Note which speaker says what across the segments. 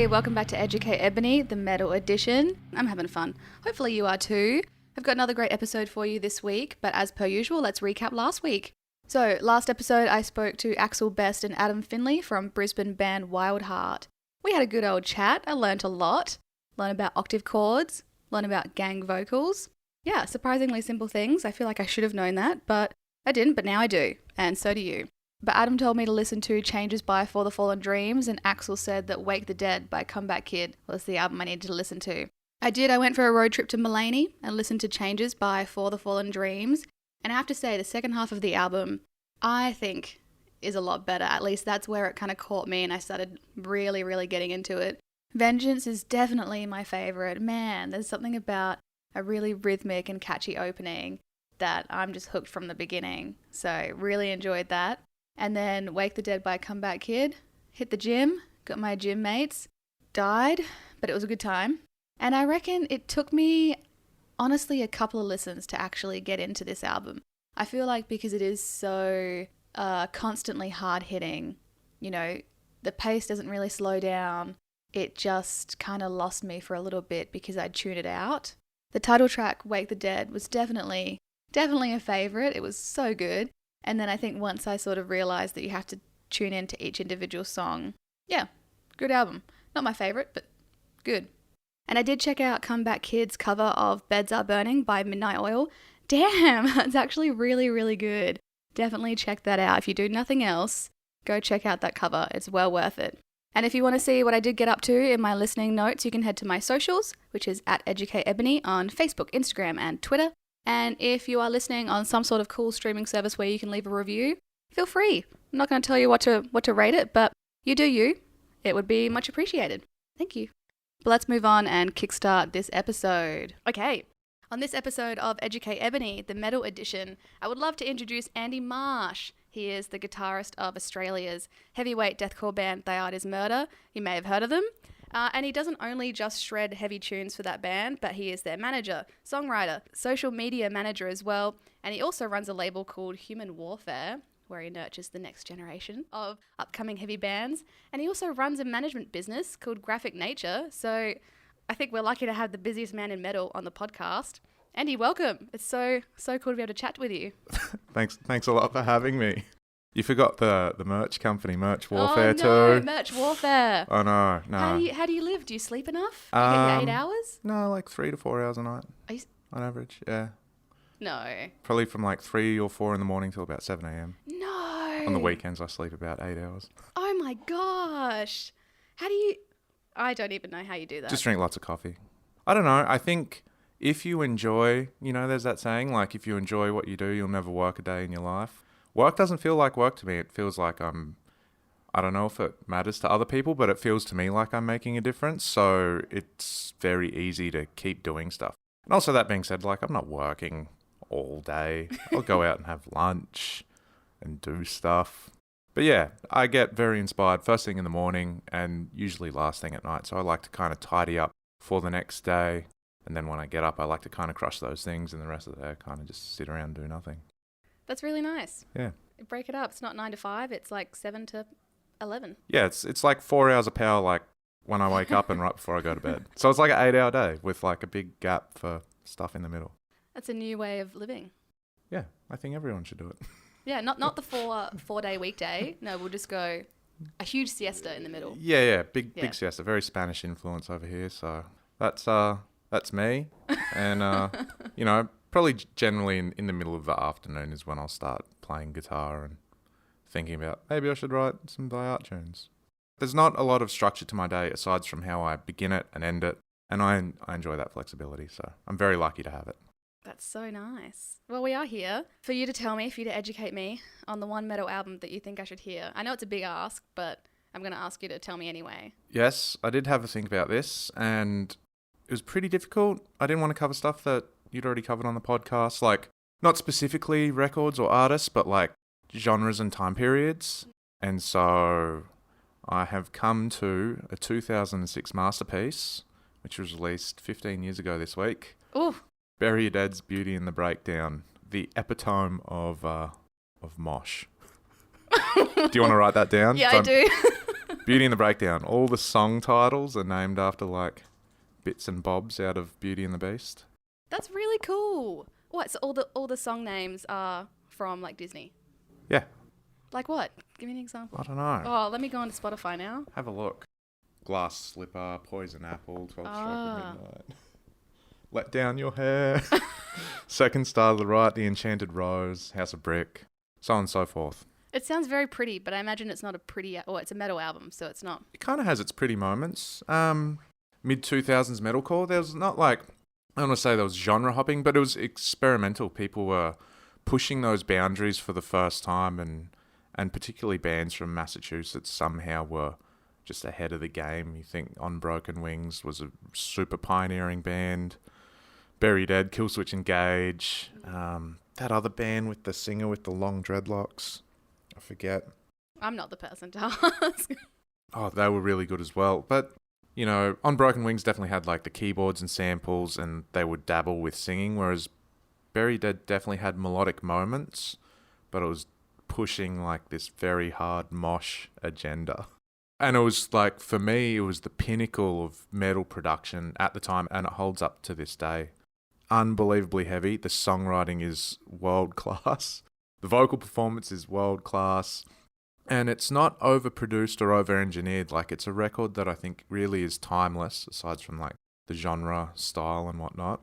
Speaker 1: Hey, welcome back to Educate Ebony, the metal edition. I'm having fun. Hopefully you are too. I've got another great episode for you this week, but as per usual, let's recap last week. So, last episode I spoke to Axel Best and Adam Finley from Brisbane band Wild Heart. We had a good old chat. I learnt a lot. Learned about octave chords, learned about gang vocals. Yeah, surprisingly simple things. I feel like I should have known that, but I didn't, but now I do, and so do you. But Adam told me to listen to Changes by For the Fallen Dreams, and Axel said that Wake the Dead by Comeback Kid was the album I needed to listen to. I did. I went for a road trip to Mulaney and listened to Changes by For the Fallen Dreams, and I have to say the second half of the album, I think, is a lot better. At least that's where it kind of caught me and I started really getting into it. Vengeance is definitely my favourite. Man, there's something about a really rhythmic and catchy opening that I'm just hooked from the beginning. So really enjoyed that. And then Wake the Dead by Comeback Kid. Hit the gym, got my gym mates, died, but it was a good time. And I reckon it took me, honestly, a couple of listens to actually get into this album. I feel like because it is so constantly hard-hitting, you know, the pace doesn't really slow down. It just kind of lost me for a little bit because I'd tuned it out. The title track, Wake the Dead, was definitely a favourite. It was so good. And then I think once I sort of realised that you have to tune into each individual song, yeah, good album. Not my favourite, but good. And I did check out Comeback Kid's cover of Beds Are Burning by Midnight Oil. Damn, it's actually really good. Definitely check that out. If you do nothing else, go check out that cover. It's well worth it. And if you want to see what I did get up to in my listening notes, you can head to my socials, which is at Educate Ebony on Facebook, Instagram, and Twitter. And if you are listening on some sort of cool streaming service where you can leave a review, feel free. I'm not going to tell you what to rate it, but you do you. It would be much appreciated. Thank you. But let's move on and kickstart this episode. Okay, on this episode of Educate Ebony, the metal edition, I would love to introduce Andy Marsh. He is the guitarist of Australia's heavyweight deathcore band They Are Is Murder. You may have heard of them. And he doesn't only just shred heavy tunes for that band, but he is their manager, songwriter, social media manager as well. And he also runs a label called Human Warfare, where he nurtures the next generation of upcoming heavy bands. And he also runs a management business called Graphic Nature. So I think we're lucky to have the busiest man in metal on the podcast. Andy, welcome. It's so cool to be able to chat with you.
Speaker 2: Thanks a lot for having me. You forgot the merch company, Merch Warfare too.
Speaker 1: Merch Warfare.
Speaker 2: Oh no.
Speaker 1: How do you live? Do you sleep enough? Do you get your 8 hours?
Speaker 2: No, like 3 to 4 hours a night. On average, yeah.
Speaker 1: No.
Speaker 2: Probably from like 3 or 4 in the morning till about 7 a.m.
Speaker 1: No.
Speaker 2: On the weekends, I sleep about 8 hours.
Speaker 1: Oh my gosh. I don't even know how you do that.
Speaker 2: Just drink lots of coffee. I don't know. I think if you enjoy, there's that saying, like if you enjoy what you do, you'll never work a day in your life. Work doesn't feel like work to me. It feels like I don't know if it matters to other people, but it feels to me like I'm making a difference. So it's very easy to keep doing stuff. And also that being said, like I'm not working all day. I'll go out and have lunch and do stuff. But yeah, I get very inspired first thing in the morning and usually last thing at night. So I like to kind of tidy up for the next day. And then when I get up, I like to kind of crush those things and the rest of the day I kind of just sit around and do nothing.
Speaker 1: That's really nice.
Speaker 2: Yeah.
Speaker 1: Break it up. It's not 9 to 5. It's like 7 to 11.
Speaker 2: Yeah, it's like 4 hours of power, like when I wake up and right before I go to bed. So it's like an 8-hour day with like a big gap for stuff in the middle.
Speaker 1: That's a new way of living.
Speaker 2: Yeah, I think everyone should do it.
Speaker 1: Yeah, not the 4-day weekday. No, we'll just go a huge siesta in the middle.
Speaker 2: Yeah, big siesta. Very Spanish influence over here. So that's me. And probably generally in the middle of the afternoon is when I'll start playing guitar and thinking about maybe I should write some Die Art tunes. There's not a lot of structure to my day aside from how I begin it and end it, and I enjoy that flexibility, so I'm very lucky to have it.
Speaker 1: That's so nice. Well, we are here for you to tell me, for you to educate me on the one metal album that you think I should hear. I know it's a big ask, but I'm going to ask you to tell me anyway.
Speaker 2: Yes, I did have a think about this, and it was pretty difficult. I didn't want to cover stuff that you'd already covered on the podcast, like not specifically records or artists, but like genres and time periods. And so I have come to a 2006 masterpiece, which was released 15 years ago this week.
Speaker 1: Ooh.
Speaker 2: Bury Your Dead's Beauty and the Breakdown, the epitome of mosh. Do you want to write that down?
Speaker 1: Yeah, I do.
Speaker 2: Beauty and the Breakdown. All the song titles are named after like bits and bobs out of Beauty and the Beast.
Speaker 1: That's really cool. What? So all the song names are from like Disney?
Speaker 2: Yeah.
Speaker 1: Like what? Give me an example.
Speaker 2: I don't know.
Speaker 1: Oh, let me go onto Spotify now.
Speaker 2: Have a look. Glass Slipper, Poison Apple, 12 Strike of Midnight. Let Down Your Hair. Second Star to the Right, The Enchanted Rose, House of Brick, so on and so forth.
Speaker 1: It sounds very pretty, but I imagine it's not a pretty... Or it's a metal album, so it's not...
Speaker 2: It kind of has its pretty moments. Mid-2000s metalcore, there was not like... I don't want to say there was genre hopping, but it was experimental. People were pushing those boundaries for the first time, and particularly bands from Massachusetts somehow were just ahead of the game. You think On Broken Wings was a super pioneering band. Bury Dead, Killswitch Engage. That other band with the singer with the long dreadlocks. I forget.
Speaker 1: I'm not the person to ask.
Speaker 2: Oh, they were really good as well. But, you know, On Broken Wings definitely had like the keyboards and samples, and they would dabble with singing, whereas Bury Dead definitely had melodic moments, but it was pushing like this very hard mosh agenda. And it was like, for me, it was the pinnacle of metal production at the time, and it holds up to this day. Unbelievably heavy. The songwriting is world class. The vocal performance is world class. And it's not overproduced or over-engineered. Like, it's a record that I think really is timeless, aside from like the genre, style and whatnot.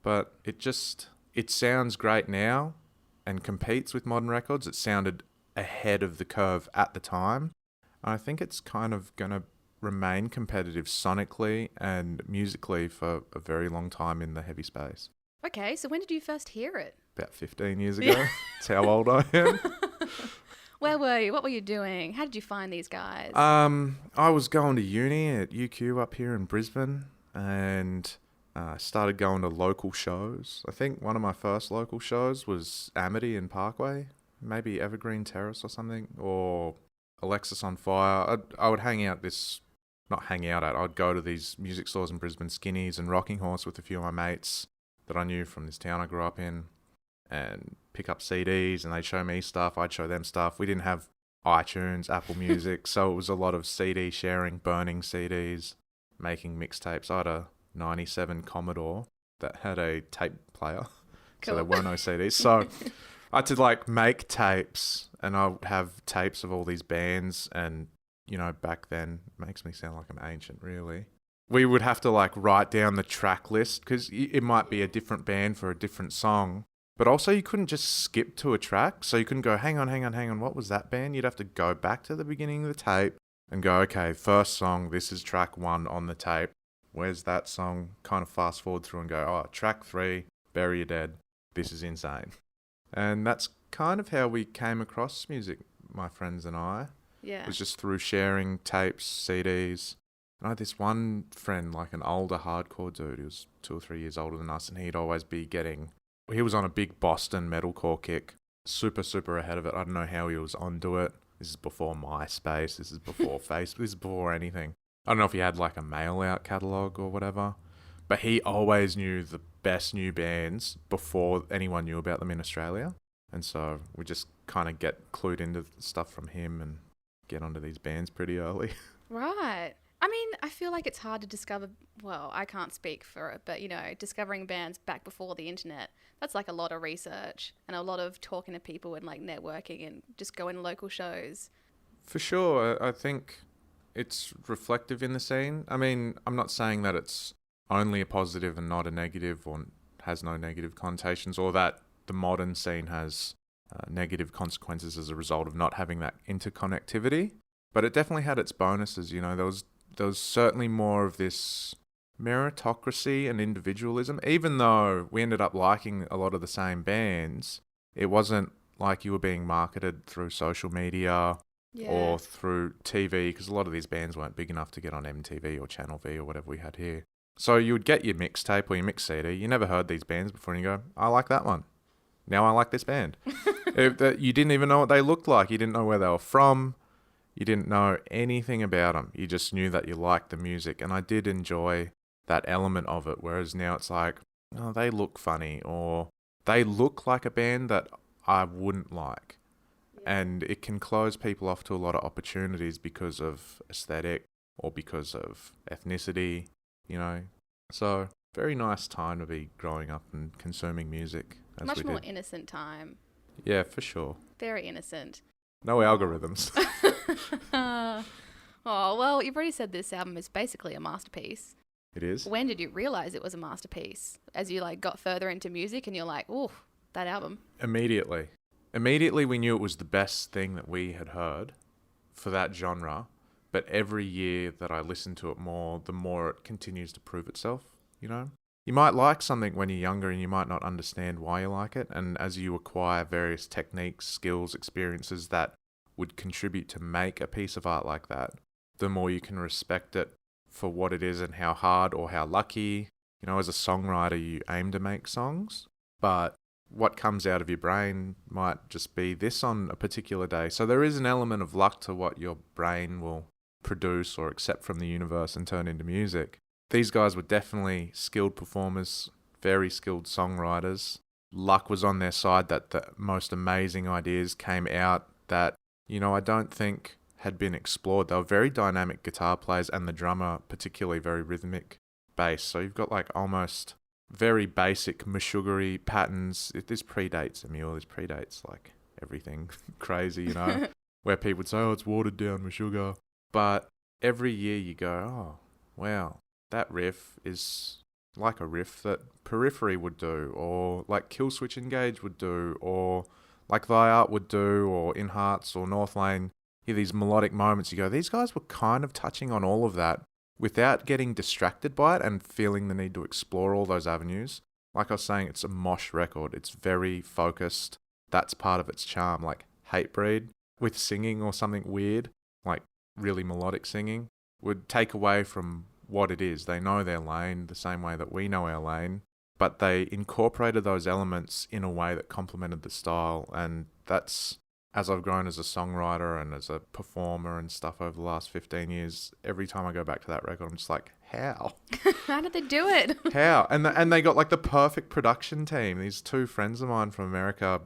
Speaker 2: But it sounds great now and competes with modern records. It sounded ahead of the curve at the time. I think it's kind of going to remain competitive sonically and musically for a very long time in the heavy space.
Speaker 1: Okay, so when did you first hear it?
Speaker 2: About 15 years ago. That's how old I am.
Speaker 1: Where were you? What were you doing? How did you find these guys?
Speaker 2: I was going to uni at UQ up here in Brisbane, and started going to local shows. I think one of my first local shows was Amity in Parkway, maybe Evergreen Terrace or something, or Alexis on Fire. I would I'd go to these music stores in Brisbane, Skinnies and Rocking Horse, with a few of my mates that I knew from this town I grew up in, and pick up CDs, and they'd show me stuff, I'd show them stuff. We didn't have iTunes, Apple Music, so it was a lot of CD sharing, burning CDs, making mixtapes. I had a 97 Commodore that had a tape player, so there were no CDs. So I had to like make tapes, and I would have tapes of all these bands, and you know, back then, makes me sound like I'm ancient, really. We would have to like write down the track list, because it might be a different band for a different song, but also you couldn't just skip to a track, so you couldn't go, hang on, what was that band? You'd have to go back to the beginning of the tape and go, okay, first song, this is track 1 on the tape. Where's that song? Kind of fast forward through and go, oh, track 3, Bury Your Dead. This is insane. And that's kind of how we came across music, my friends and I.
Speaker 1: Yeah.
Speaker 2: It was just through sharing tapes, CDs. And I had this one friend, like an older hardcore dude, he was 2 or 3 years older than us, and he'd always be he was on a big Boston metalcore kick, super, super ahead of it. I don't know how he was onto it. This is before MySpace, this is before Facebook, this is before anything. I don't know if he had like a mail-out catalogue or whatever, but he always knew the best new bands before anyone knew about them in Australia. And so we just kind of get clued into stuff from him and get onto these bands pretty early.
Speaker 1: Right. I mean, I feel like it's hard to discover, well, I can't speak for it, but, you know, discovering bands back before the internet, that's like a lot of research and a lot of talking to people and like networking and just going to local shows.
Speaker 2: For sure. I think it's reflective in the scene. I mean, I'm not saying that it's only a positive and not a negative, or has no negative connotations, or that the modern scene has negative consequences as a result of not having that interconnectivity. But it definitely had its bonuses. You know, there was certainly more of this meritocracy and individualism. Even though we ended up liking a lot of the same bands, it wasn't like you were being marketed through social media or through TV, because a lot of these bands weren't big enough to get on MTV or Channel V or whatever we had here. So you would get your mixtape or your mix CD. You never heard these bands before, and you go, I like that one. Now I like this band. You didn't even know what they looked like. You didn't know where they were from. You didn't know anything about them. You just knew that you liked the music. And I did enjoy that element of it. Whereas now it's like, oh, they look funny, or they look like a band that I wouldn't like. And it can close people off to a lot of opportunities because of aesthetic or because of ethnicity, you know. So, very nice time to be growing up and consuming music as
Speaker 1: Much
Speaker 2: we
Speaker 1: more
Speaker 2: did.
Speaker 1: innocent time.
Speaker 2: Yeah, for sure.
Speaker 1: Very innocent.
Speaker 2: No algorithms.
Speaker 1: Oh, well, you've already said this album is basically a masterpiece.
Speaker 2: It is.
Speaker 1: When did you realize it was a masterpiece? As you like got further into music and you're like, "Ooh, that album."
Speaker 2: Immediately. Immediately we knew it was the best thing that we had heard for that genre. But every year that I listen to it more, the more it continues to prove itself, you know? You might like something when you're younger and you might not understand why you like it. And as you acquire various techniques, skills, experiences that would contribute to make a piece of art like that, the more you can respect it for what it is and how hard or how lucky. You know, as a songwriter, you aim to make songs, but what comes out of your brain might just be this on a particular day. So there is an element of luck to what your brain will produce or accept from the universe and turn into music. These guys were definitely skilled performers, very skilled songwriters. Luck was on their side that the most amazing ideas came out that, you know, I don't think had been explored. They were very dynamic guitar players and the drummer particularly very rhythmic bass. So you've got like almost very basic mashuggery patterns. This predates Emule, this predates like everything crazy, you know, where people would say, oh, it's watered down Meshuggah. But every year you go, oh, wow, that riff is like a riff that Periphery would do, or like Killswitch Engage would do, or like Thy Art would do, or In Hearts or North Lane. You hear these melodic moments, you go, these guys were kind of touching on all of that without getting distracted by it and feeling the need to explore all those avenues. Like I was saying, it's a mosh record. It's very focused. That's part of its charm. Like Hatebreed with singing or something weird, like really melodic singing, would take away from what it is. They know their lane the same way that we know our lane, but they incorporated those elements in a way that complemented the style. And that's, as I've grown as a songwriter and as a performer and stuff over the last 15 years, every time I go back to that record, I'm just like, how?
Speaker 1: How did they do it?
Speaker 2: How? And they got like the perfect production team. These two friends of mine from America,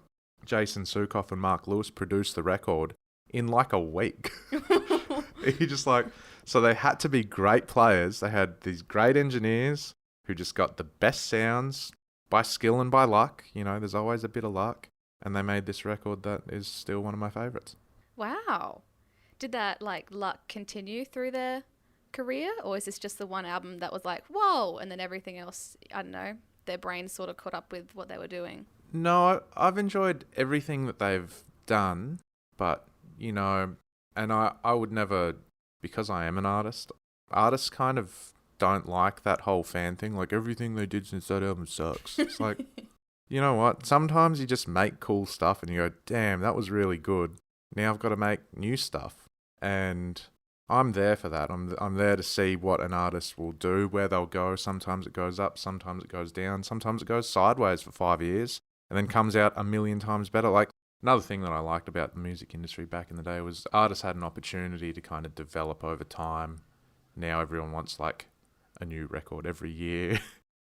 Speaker 2: Jason Sukoff and Mark Lewis, produced the record in like a week. You just like, so they had to be great players. They had these great engineers who just got the best sounds by skill and by luck. You know, there's always a bit of luck. And they made this record that is still one of my favourites.
Speaker 1: Wow. Did that like luck continue through their career, or is this just the one album that was like, whoa, and then everything else, I don't know, their brains sort of caught up with what they were doing?
Speaker 2: No, I've enjoyed everything that they've done, but, you know, and I would never, because I am an artist, artists kind of don't like that whole fan thing, like everything they did since that album sucks. It's like, you know what, sometimes you just make cool stuff and you go, damn, that was really good. Now I've got to make new stuff. And I'm there for that. I'm there to see what an artist will do, where they'll go. Sometimes it goes up, sometimes it goes down, sometimes it goes sideways for 5 years and then comes out a million times better. Like, another thing that I liked about the music industry back in the day was artists had an opportunity to kind of develop over time. Now everyone wants like a new record every year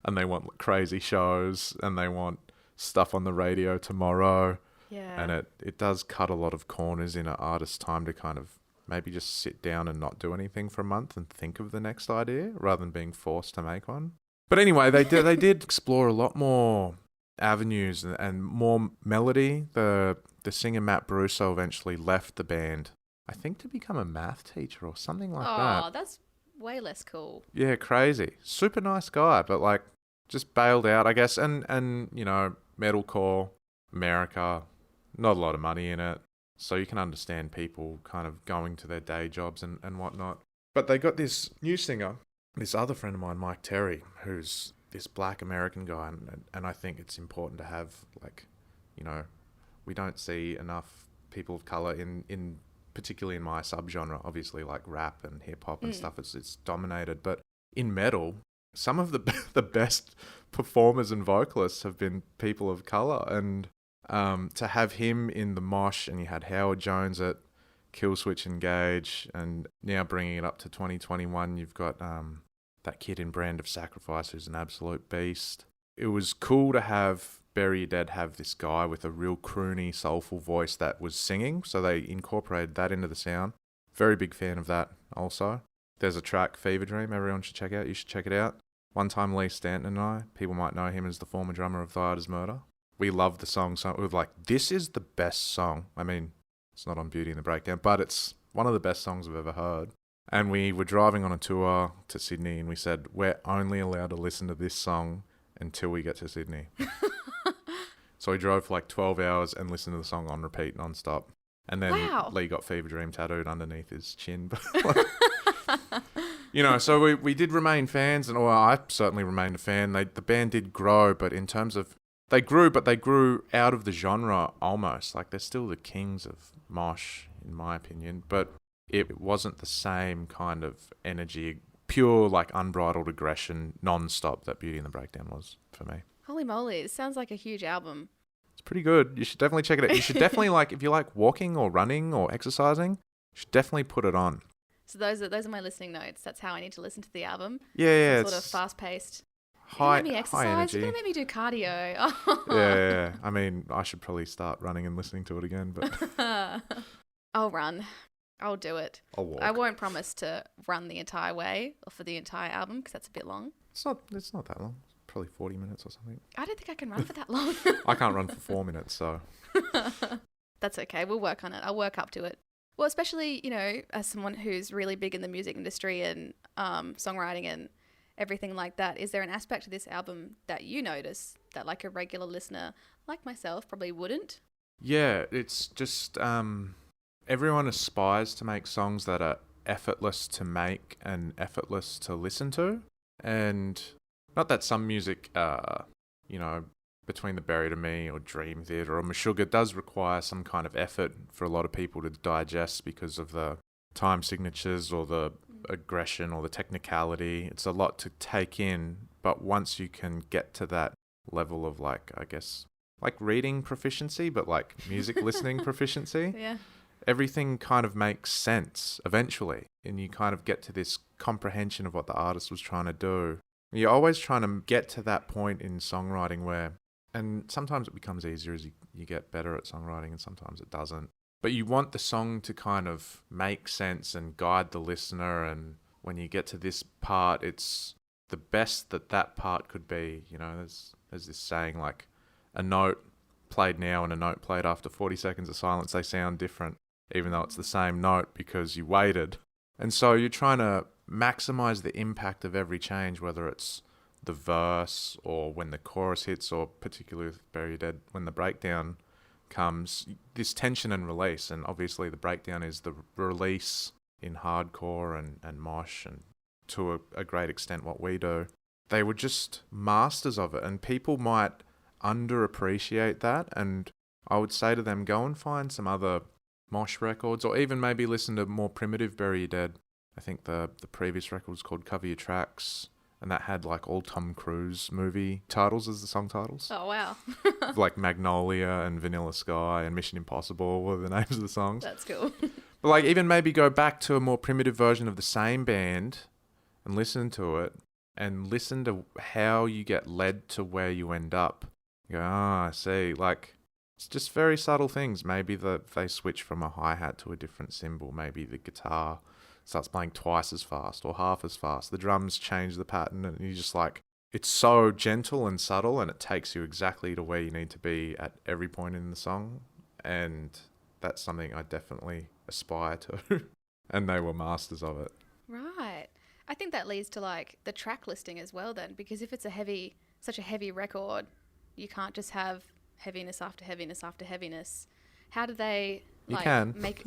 Speaker 2: and they want like crazy shows and they want stuff on the radio tomorrow.
Speaker 1: Yeah.
Speaker 2: And it does cut a lot of corners in an artist's time to kind of maybe just sit down and not do anything for a month and think of the next idea rather than being forced to make one. But anyway, they did explore a lot more avenues and more melody. The singer Matt Brusso eventually left the band, I think to become a math teacher or something like that.
Speaker 1: Oh, that's way less cool.
Speaker 2: Yeah, crazy. Super nice guy, but like just bailed out, I guess. And you know, metalcore, America, not a lot of money in it. So you can understand people kind of going to their day jobs and whatnot. But they got this new singer, this other friend of mine, Mike Terry, who's this black American guy. And I think it's important to have, like, you know, we don't see enough people of colour in particularly in my subgenre, obviously, like rap and hip-hop and stuff. It's dominated. But in metal, some of the best performers and vocalists have been people of colour. And to have him in the mosh, and you had Howard Jones at Killswitch Engage, and now bringing it up to 2021, you've got that kid in Brand of Sacrifice who's an absolute beast. It was cool to have Bury Your Dead have this guy with a real croony, soulful voice that was singing, so they incorporated that into the sound. Very big fan of that also. There's a track, Fever Dream, everyone should check out. You should check it out. One time Lee Stanton and I, people might know him as the former drummer of Thy Art Is Murder. We loved the song, so we were like, this is the best song. I mean, it's not on Beauty and the Breakdown, but it's one of the best songs I've ever heard. And we were driving on a tour to Sydney and we said, we're only allowed to listen to this song until we get to Sydney. So we drove for like 12 hours and listened to the song on repeat non-stop. And then Lee got Fever Dream tattooed underneath his chin. You know, so we did remain fans, and I certainly remained a fan. The band did grow, but in terms of... They grew, but they grew out of the genre almost. Like, they're still the kings of mosh, in my opinion, but it wasn't the same kind of energy, pure, like, unbridled aggression, non-stop that Beauty and the Breakdown was for me.
Speaker 1: Holy moly, it sounds like a huge album.
Speaker 2: It's pretty good. You should definitely check it out. You should definitely, like, if you like walking or running or exercising, you should definitely put it on.
Speaker 1: So those are my listening notes. That's how I need to listen to the album.
Speaker 2: Yeah.
Speaker 1: Sort of fast-paced.
Speaker 2: High
Speaker 1: energy.
Speaker 2: You're
Speaker 1: going to make me do cardio.
Speaker 2: Yeah. I mean, I should probably start running and listening to it again, but...
Speaker 1: I'll run. I'll do it.
Speaker 2: I'll walk.
Speaker 1: I won't promise to run the entire way or for the entire album because that's a bit long.
Speaker 2: It's not that long. It's probably 40 minutes or something.
Speaker 1: I don't think I can run for that long.
Speaker 2: I can't run for 4 minutes, so...
Speaker 1: That's okay. We'll work on it. I'll work up to it. Well, especially, you know, as someone who's really big in the music industry and songwriting and everything like that, is there an aspect to this album that you notice that like a regular listener like myself probably wouldn't?
Speaker 2: Yeah, it's just everyone aspires to make songs that are effortless to make and effortless to listen to. And not that some music, you know, Between the Buried and Me or Dream Theater or Meshuggah does require some kind of effort for a lot of people to digest because of the time signatures or the aggression or the technicality. It's a lot to take in, but once you can get to that level of like, I guess, like reading proficiency, but like music listening proficiency,
Speaker 1: Yeah.
Speaker 2: everything kind of makes sense eventually. And you kind of get to this comprehension of what the artist was trying to do. You're always trying to get to that point in songwriting where, and sometimes it becomes easier as you get better at songwriting and sometimes it doesn't. But you want the song to kind of make sense and guide the listener. And when you get to this part, it's the best that part could be. You know, there's this saying like a note played now and a note played after 40 seconds of silence, they sound different, even though it's the same note because you waited. And so you're trying to maximize the impact of every change, whether it's the verse or when the chorus hits, or particularly with Bury Your Dead, when the breakdown comes, this tension and release. And obviously the breakdown is the release in hardcore and mosh, and to a great extent what we do. They were just masters of it, and people might underappreciate that. And I would say to them, go and find some other mosh records, or even maybe listen to more primitive Bury Your Dead. I think the previous record was called Cover Your Tracks, and that had like all Tom Cruise movie titles as the song titles.
Speaker 1: Oh, wow.
Speaker 2: Like Magnolia and Vanilla Sky and Mission Impossible were the names of the songs.
Speaker 1: That's cool.
Speaker 2: But like even maybe go back to a more primitive version of the same band and listen to it and listen to how you get led to where you end up. You go, I see. Like, it's just very subtle things. Maybe they switch from a hi-hat to a different cymbal. Maybe the guitar starts playing twice as fast or half as fast. The drums change the pattern, and you're just like, it's so gentle and subtle, and it takes you exactly to where you need to be at every point in the song. And that's something I definitely aspire to. And they were masters of it.
Speaker 1: Right. I think that leads to like the track listing as well then, because if it's such a heavy record, you can't just have heaviness after heaviness after heaviness. How do they
Speaker 2: You can.
Speaker 1: make...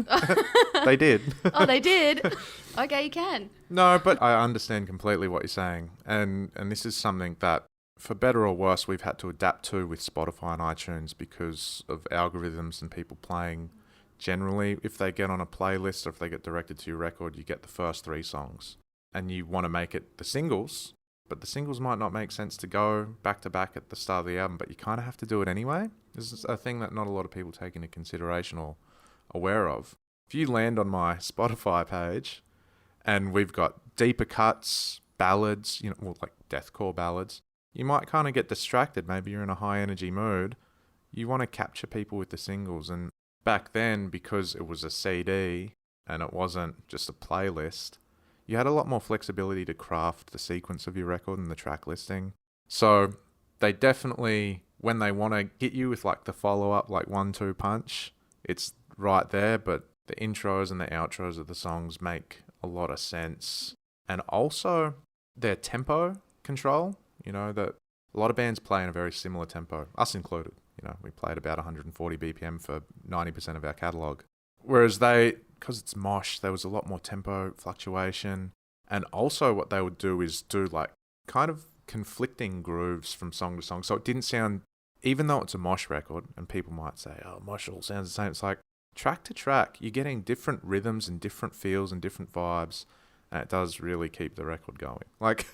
Speaker 2: They did.
Speaker 1: Oh, they did? Okay, you can.
Speaker 2: No, but I understand completely what you're saying. And this is something that, for better or worse, we've had to adapt to with Spotify and iTunes because of algorithms and people playing. Generally, if they get on a playlist or if they get directed to your record, you get the first 3 songs. And you want to make it the singles, but the singles might not make sense to go back to back at the start of the album, but you kind of have to do it anyway. This is a thing that not a lot of people take into consideration or aware of. If you land on my Spotify page and we've got deeper cuts, ballads, like deathcore ballads, you might kind of get distracted. Maybe you're in a high energy mood. You want to capture people with the singles. And back then, because it was a CD and it wasn't just a playlist, you had a lot more flexibility to craft the sequence of your record and the track listing. So they definitely, when they want to get you with like the follow-up, like 1-2 punch, it's right there. But the intros and the outros of the songs make a lot of sense. And also their tempo control, that a lot of bands play in a very similar tempo, us included. We played about 140 BPM for 90% of our catalogue. Whereas because it's mosh, there was a lot more tempo fluctuation. And also what they would do is do like kind of conflicting grooves from song to song. So it didn't sound, even though it's a mosh record, and people might say, oh, mosh all sounds the same. It's like track to track, you're getting different rhythms and different feels and different vibes. And it does really keep the record going. Like,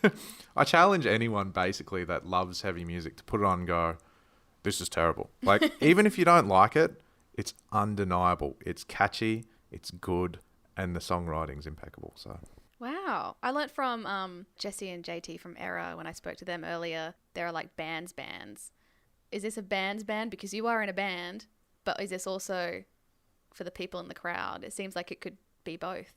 Speaker 2: I challenge anyone basically that loves heavy music to put it on and go, this is terrible. Like, even if you don't like it, it's undeniable. It's catchy, it's good, and the songwriting's impeccable. So,
Speaker 1: wow. I learnt from Jesse and JT from Era when I spoke to them earlier. There are like bands. Is this a band's band? Because you are in a band, but is this also for the people in the crowd? It seems like it could be both.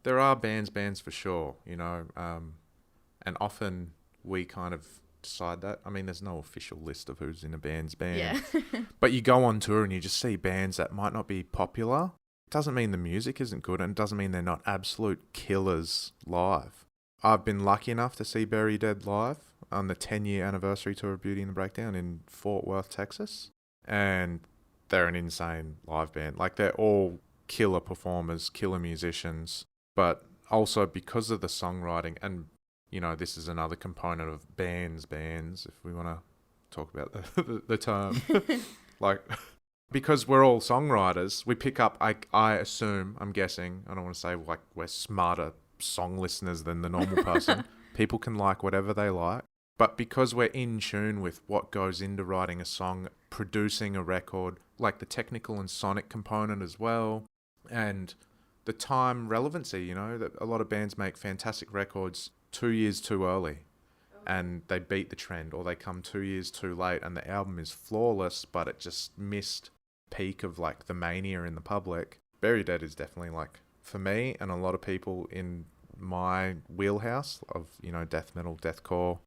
Speaker 2: There are bands for sure, and often we kind of decide that. I mean, there's no official list of who's in a band's band.
Speaker 1: Yeah.
Speaker 2: But you go on tour and you just see bands that might not be popular. It doesn't mean the music isn't good, and it doesn't mean they're not absolute killers live. I've been lucky enough to see Bury Dead live on the 10-year anniversary tour of Beauty and the Breakdown in Fort Worth, Texas. And they're an insane live band. Like, they're all killer performers, killer musicians. But also because of the songwriting, and this is another component of bands, if we want to talk about the term, like, because we're all songwriters, we pick up, I assume, I'm guessing, I don't want to say like we're smarter song listeners than the normal person. People can like whatever they like. But because we're in tune with what goes into writing a song, producing a record, like the technical and sonic component as well, and the time relevancy, that a lot of bands make fantastic records 2 years too early and they beat the trend, or they come 2 years too late and the album is flawless, but it just missed peak of like the mania in the public. Bury Dead is definitely like, for me and a lot of people in my wheelhouse of, death metal, deathcore,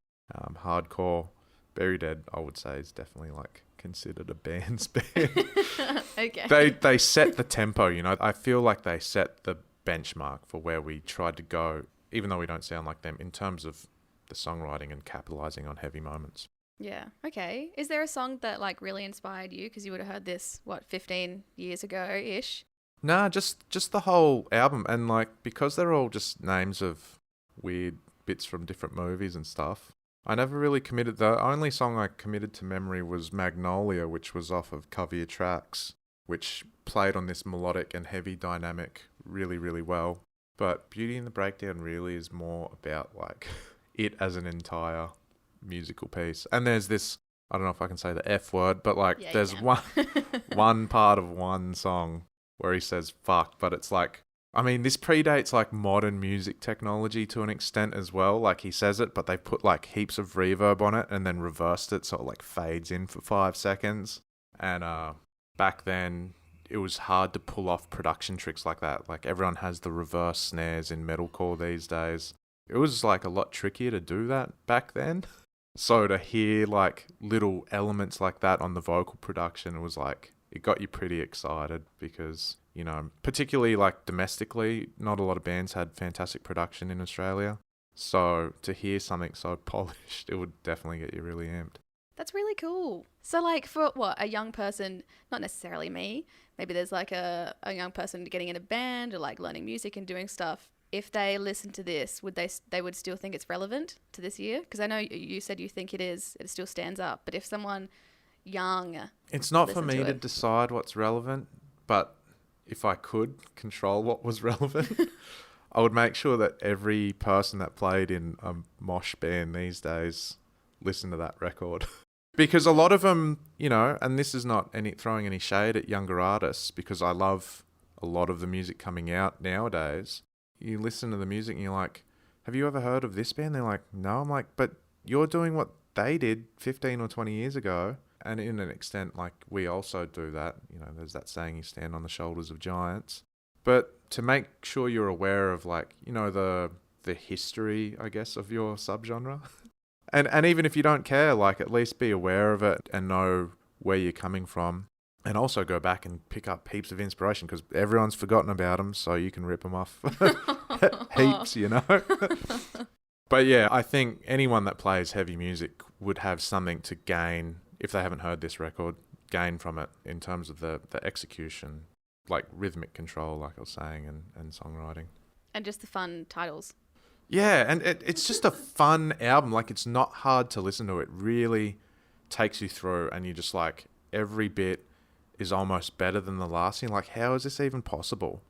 Speaker 2: hardcore, Bury Dead, I would say, is definitely like considered a band's band.
Speaker 1: Okay.
Speaker 2: They set the tempo, I feel like they set the benchmark for where we tried to go, even though we don't sound like them, in terms of the songwriting and capitalizing on heavy moments.
Speaker 1: Yeah. Okay. Is there a song that like really inspired you? Because you would have heard this, 15 years ago-ish?
Speaker 2: Nah, just the whole album. And like, because they're all just names of weird bits from different movies and stuff, I never really committed. The only song I committed to memory was Magnolia, which was off of Cover Your Tracks, which played on this melodic and heavy dynamic really, really well. But Beauty and the Breakdown really is more about like it as an entire musical piece. And there's this, I don't know if I can say the F word, but like there's one part of one song where he says fuck, but it's like, I mean, this predates like modern music technology to an extent as well. Like he says it, but they put like heaps of reverb on it and then reversed it so it like fades in for 5 seconds. And back then it was hard to pull off production tricks like that. Like everyone has the reverse snares in metalcore these days. It was like a lot trickier to do that back then. So to hear like little elements like that on the vocal production, it was like, it got you pretty excited because, particularly like domestically, not a lot of bands had fantastic production in Australia. So to hear something so polished, it would definitely get you really amped.
Speaker 1: That's really cool. So like for a young person, not necessarily me, maybe there's like a young person getting in a band or like learning music and doing stuff. If they listen to this, would they would still think it's relevant to this year? Because I know you said you think it is, it still stands up. But if someone young,
Speaker 2: it's not for me to decide what's relevant, but if I could control what was relevant, I would make sure that every person that played in a mosh band these days listened to that record. Because a lot of them, and this is not throwing any shade at younger artists, because I love a lot of the music coming out nowadays. You listen to the music and you're like, have you ever heard of this band? They're like, no. I'm like, but you're doing what they did 15 or 20 years ago. And in an extent, like, we also do that. You know, there's that saying, you stand on the shoulders of giants. But to make sure you're aware of, like, you know, the history, I guess, of your subgenre. And even if you don't care, like, at least be aware of it and know where you're coming from. And also go back and pick up heaps of inspiration, because everyone's forgotten about them, so you can rip them off heaps, you know. But yeah, I think anyone that plays heavy music would have something to gain, if they haven't heard this record, gain from it in terms of the execution, like rhythmic control, like I was saying, and songwriting.
Speaker 1: And just the fun titles.
Speaker 2: Yeah, and it's just a fun album. Like, it's not hard to listen to. It really takes you through, and you just like, every bit is almost better than the last thing. Like, how is this even possible?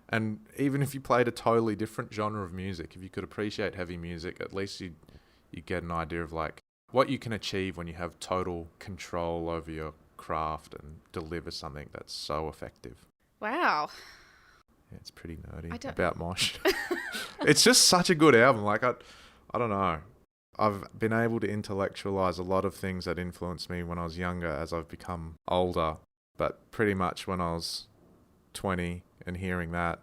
Speaker 2: And even if you played a totally different genre of music, if you could appreciate heavy music, at least you get an idea of like what you can achieve when you have total control over your craft and deliver something that's so effective.
Speaker 1: Wow.
Speaker 2: Yeah, it's pretty nerdy about mosh. It's just such a good album. Like, I don't know. I've been able to intellectualize a lot of things that influenced me when I was younger as I've become older. But pretty much when I was 20 and hearing that,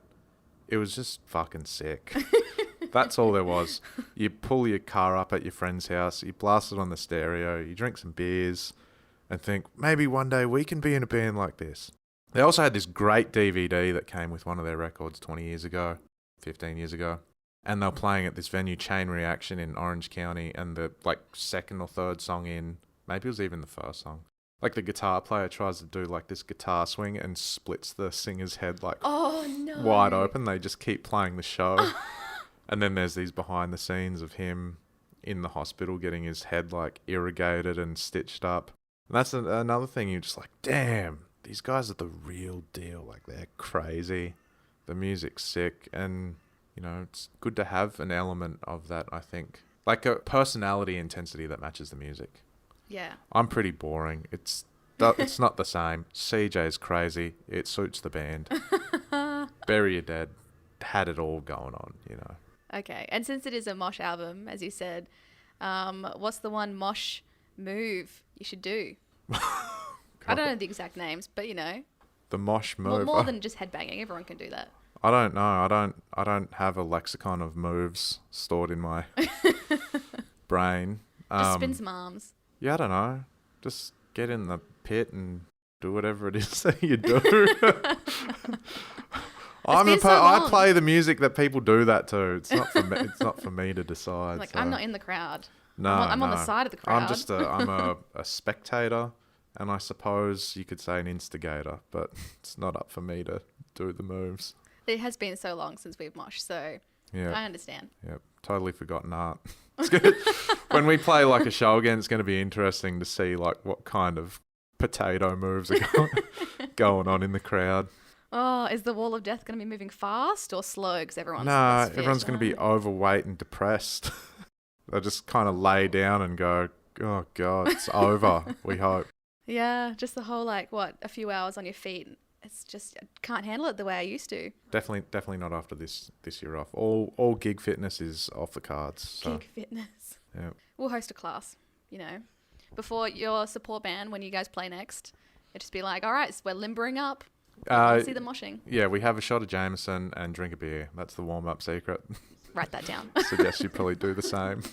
Speaker 2: it was just fucking sick. That's all there was. You pull your car up at your friend's house, you blast it on the stereo, you drink some beers and think, maybe one day we can be in a band like this. They also had this great DVD that came with one of their records 20 years ago, 15 years ago. And they were playing at this venue, Chain Reaction, in Orange County, and the like second or third song in, maybe it was even the first song, like the guitar player tries to do like this guitar swing and splits the singer's head like wide open. They just keep playing the show. And then there's these behind the scenes of him in the hospital getting his head like irrigated and stitched up. And that's another thing, you're just like, damn, these guys are the real deal. Like, they're crazy. The music's sick. And, you know, it's good to have an element of that, I think. Like a personality intensity that matches the music.
Speaker 1: Yeah.
Speaker 2: I'm pretty boring. It's not the same. CJ's crazy. It suits the band. Bury Your Dead had it all going on, you know.
Speaker 1: Okay. And since it is a mosh album, as you said, what's the one mosh move you should do? I don't know the exact names, but you know.
Speaker 2: The mosh move.
Speaker 1: More than just headbanging. Everyone can do that.
Speaker 2: I don't know. I don't have a lexicon of moves stored in my brain.
Speaker 1: Just spin some arms.
Speaker 2: Yeah, I don't know. Just get in the pit and do whatever it is that you do. I play the music that people do that to. It's not for me. It's not for me to decide.
Speaker 1: Like, so. I'm not in the crowd.
Speaker 2: No,
Speaker 1: I'm on the side of the crowd.
Speaker 2: I'm a spectator, and I suppose you could say an instigator, but it's not up for me to do the moves.
Speaker 1: It has been so long since we've moshed, so yeah. I understand.
Speaker 2: Yeah, totally forgotten art. When we play like a show again, it's going to be interesting to see like what kind of potato moves are going on in the crowd.
Speaker 1: Oh, is the wall of death going to be moving fast or slow? Because everyone's
Speaker 2: going to be overweight and depressed. They'll just kind of lay down and go, oh God, it's over, we hope.
Speaker 1: Yeah, just the whole a few hours on your feet. It's just, I can't handle it the way I used to.
Speaker 2: Definitely not after this year off. All gig fitness is off the cards. So.
Speaker 1: Gig fitness.
Speaker 2: Yeah.
Speaker 1: We'll host a class, you know, before your support band, when you guys play next. It'll just be like, all right, so we're limbering up. See the moshing.
Speaker 2: Yeah, we have a shot of Jameson and drink a beer. That's the warm-up secret.
Speaker 1: Write that down.
Speaker 2: Suggest you probably do the same.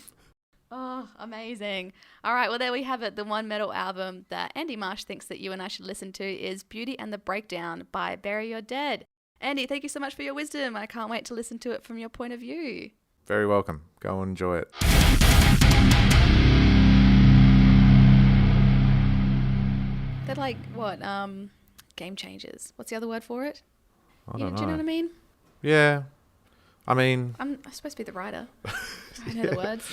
Speaker 1: Oh, amazing. All right, well, there we have it. The one metal album that Andy Marsh thinks that you and I should listen to is Beauty and the Breakdown by Bury Your Dead. Andy, thank you so much for your wisdom. I can't wait to listen to it from your point of view.
Speaker 2: Very welcome. Go and enjoy it.
Speaker 1: They're like, what, game changers. What's the other word for it?
Speaker 2: I don't know.
Speaker 1: Do you know what I mean?
Speaker 2: Yeah. I mean...
Speaker 1: I'm supposed to be the writer. I know the words.